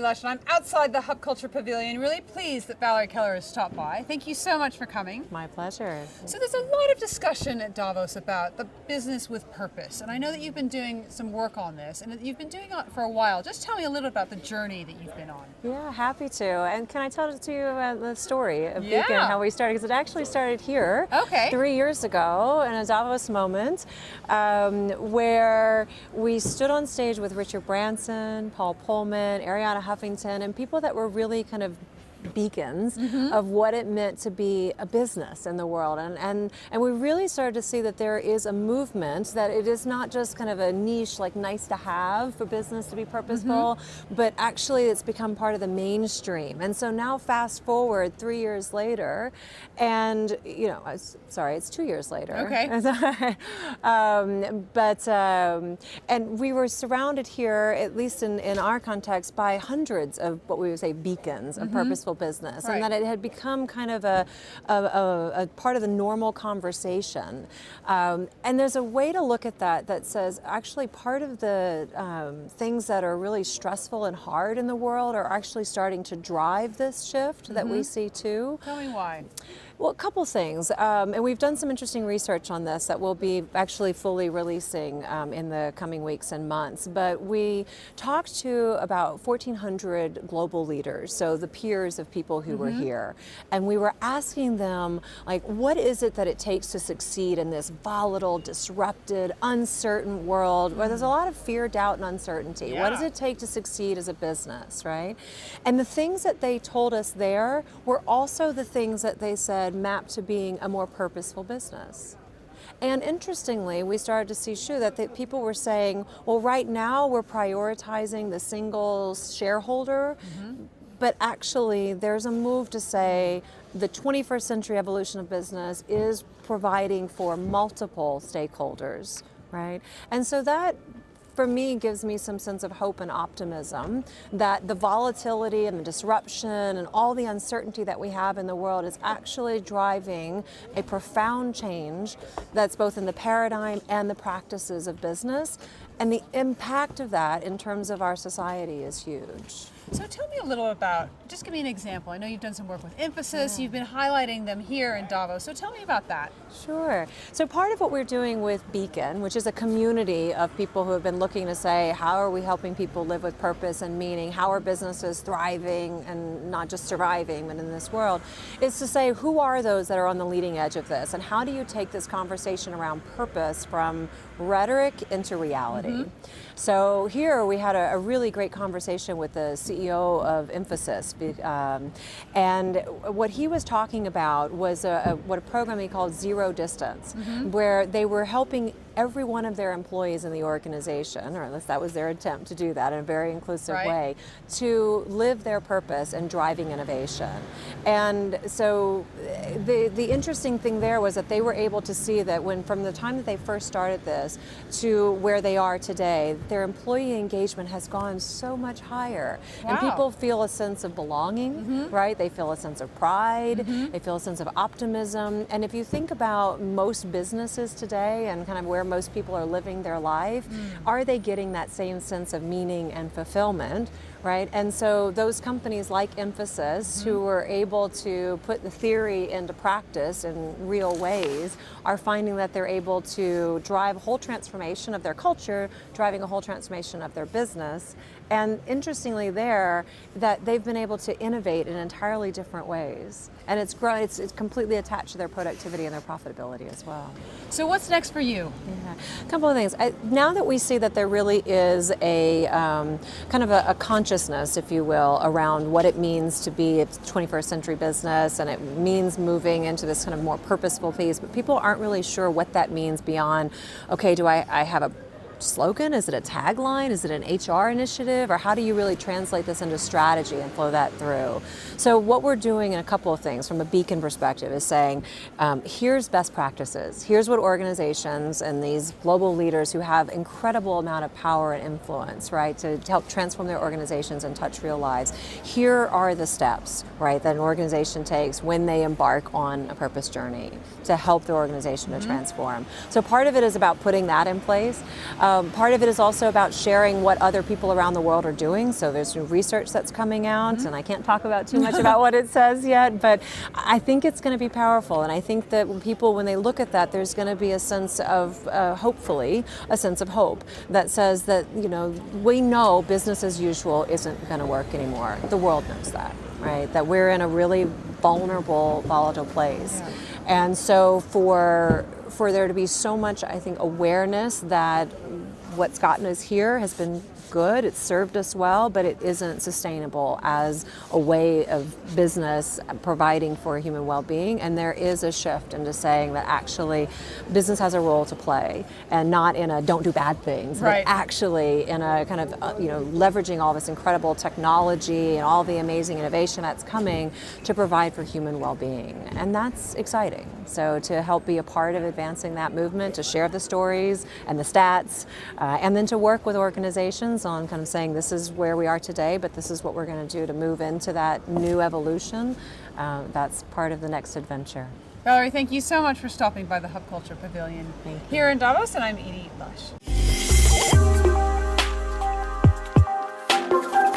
Lush, and I'm outside the Hub Culture Pavilion. Really pleased that Valerie Keller has stopped by. Thank you so much for coming. My pleasure. So there's a lot of discussion at Davos about the business with purpose, and I know that you've been doing some work on this, and you've been doing it for a while. Just tell me a little about the journey that you've been on. Yeah, happy to. And can I tell it to you the story of Yeah. Beacon, how we started? Because it actually started here 3 years ago in a Davos moment where we stood on stage with Richard Branson, Paul Pullman, Arianna Huffington, and people that were really kind of beacons of what it meant to be a business in the world. And we really started to see that there is a movement, that it is not just kind of a niche, like nice to have for business to be purposeful, but actually it's become part of the mainstream. And so now fast forward 3 years later, and it's 2 years later. Okay. And we were surrounded here, at least in our context, by hundreds of what we would say beacons of purposeful business, and that it had become kind of a part of the normal conversation. And there's a way to look at that says actually part of the things that are really stressful and hard in the world are actually starting to drive this shift that we see too. Tell me why. Well, a couple things, and we've done some interesting research on this that we'll be actually fully releasing in the coming weeks and months. But we talked to about 1,400 global leaders, so the peers of people who were here, and we were asking them, like, what is it that it takes to succeed in this volatile, disrupted, uncertain world where there's a lot of fear, doubt, and uncertainty? Yeah. What does it take to succeed as a business, right? And the things that they told us there were also the things that they said mapped to being a more purposeful business. And interestingly, we started to see that people were saying, well, right now we're prioritizing the single shareholder, but actually there's a move to say the 21st century evolution of business is providing for multiple stakeholders, right? And so that, for me, gives me some sense of hope and optimism that the volatility and the disruption and all the uncertainty that we have in the world is actually driving a profound change that's both in the paradigm and the practices of business. And the impact of that in terms of our society is huge. So tell me a little about, just give me an example. I know you've done some work with Emphasis, you've been highlighting them here in Davos, so tell me about that. Sure. So part of what we're doing with Beacon, which is a community of people who have been looking to say, how are we helping people live with purpose and meaning? How are businesses thriving and not just surviving, but in this world, is to say, who are those that are on the leading edge of this? And how do you take this conversation around purpose from rhetoric into reality? So here we had a really great conversation with the CEO of Emphasis, and what he was talking about was a program he called Zero Distance, where they were helping every one of their employees in the organization, or at least that was their attempt to do that in a very inclusive way, to live their purpose and driving innovation. And so the interesting thing there was that they were able to see that from the time that they first started this to where they are today, their employee engagement has gone so much higher. Wow. And people feel a sense of belonging, right? They feel a sense of pride, they feel a sense of optimism. And if you think about most businesses today and kind of where most people are living their life, are they getting that same sense of meaning and fulfillment, right? And so those companies like Emphasis, who were able to put the theory into practice in real ways, are finding that they're able to drive a whole transformation of their culture, driving a whole transformation of their business. And interestingly that they've been able to innovate in entirely different ways. And it's completely attached to their productivity and their profitability as well. So what's next for you? Yeah. A couple of things. Now that we see that there really is a kind of a consciousness, if you will, around what it means to be a 21st century business, and it means moving into this kind of more purposeful piece, but people aren't really sure what that means beyond, okay, do I have a slogan? Is it a tagline? Is it an HR initiative? Or how do you really translate this into strategy and flow that through? So what we're doing in a couple of things from a Beacon perspective is saying, here's best practices. Here's what organizations and these global leaders who have incredible amount of power and influence, right, to help transform their organizations and touch real lives. Here are the steps, right, that an organization takes when they embark on a purpose journey to help the organization to transform. So part of it is about putting that in place. Part of it is also about sharing what other people around the world are doing. So there's new research that's coming out, and I can't talk about too much about what it says yet, but I think it's going to be powerful. And I think that when people, when they look at that, there's going to be a sense of, hopefully, a sense of hope that says that, we know business as usual isn't going to work anymore. The world knows that, right? That we're in a really vulnerable, volatile place. Yeah. And so for there to be so much, I think, awareness that what's gotten us here has been good, it's served us well, but it isn't sustainable as a way of business providing for human well-being. And there is a shift into saying that actually business has a role to play, and not in a don't do bad things, right, but actually in a kind of leveraging all this incredible technology and all the amazing innovation that's coming to provide for human well-being. And that's exciting. So to help be a part of advancing that movement, to share the stories and the stats, and then to work with organizations on kind of saying this is where we are today, but this is what we're going to do to move into that new evolution. That's part of the next adventure. Valerie, thank you so much for stopping by the Hub Culture Pavilion here in Davos, and I'm Edie Lush.